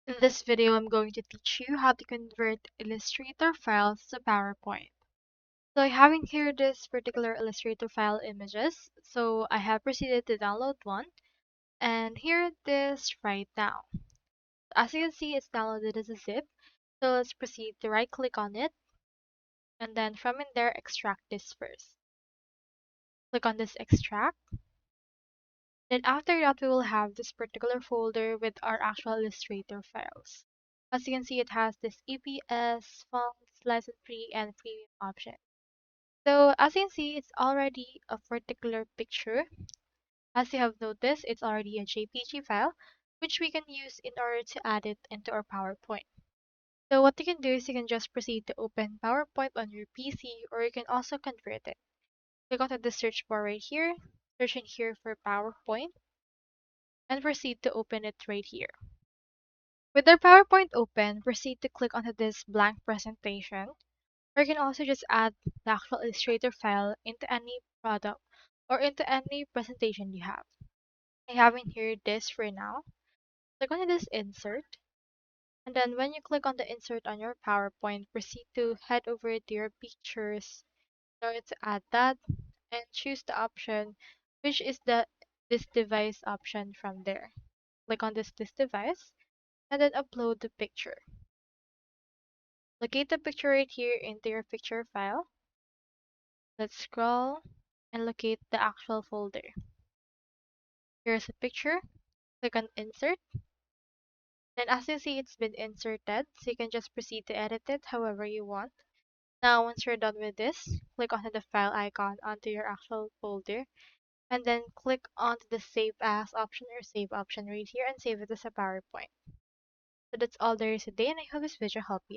In this video, I'm going to teach you how to convert Illustrator files to PowerPoint. So I have in here this particular Illustrator file images. So I have proceeded to download one, and here it is right now. As you can see, it's downloaded as a zip. So let's proceed to right click on it, and then from in there, extract this first. Click on this extract. Then after that, we will have this particular folder with our actual Illustrator files. As you can see, it has this EPS, fonts, license free, and premium option. So as you can see, it's already a particular picture. As you have noticed, it's already a JPG file, which we can use in order to add it into our PowerPoint. So what you can do is you can just proceed to open PowerPoint on your PC, or you can also convert it. Click onto the search bar right here, search in here for PowerPoint, and proceed to open it right here. With our PowerPoint open, proceed to click onto this blank presentation, or you can also just add the actual Illustrator file into any product or into any presentation you have. I have in here this for now. Click on this insert, and then when you click on the insert on your PowerPoint, proceed to head over to your pictures in order to add that and choose the option which is the this device option from there. Click on this device and then upload the picture. Locate the picture right here into your picture file. Let's scroll and locate the actual folder. Here's a picture. Click on insert. And as you see, it's been inserted, so you can just proceed to edit it however you want. Now, once you're done with this, click onto the file icon onto your actual folder, and then click onto the save as option or save option right here and save it as a PowerPoint. So that's all there is today, and I hope this video helped you.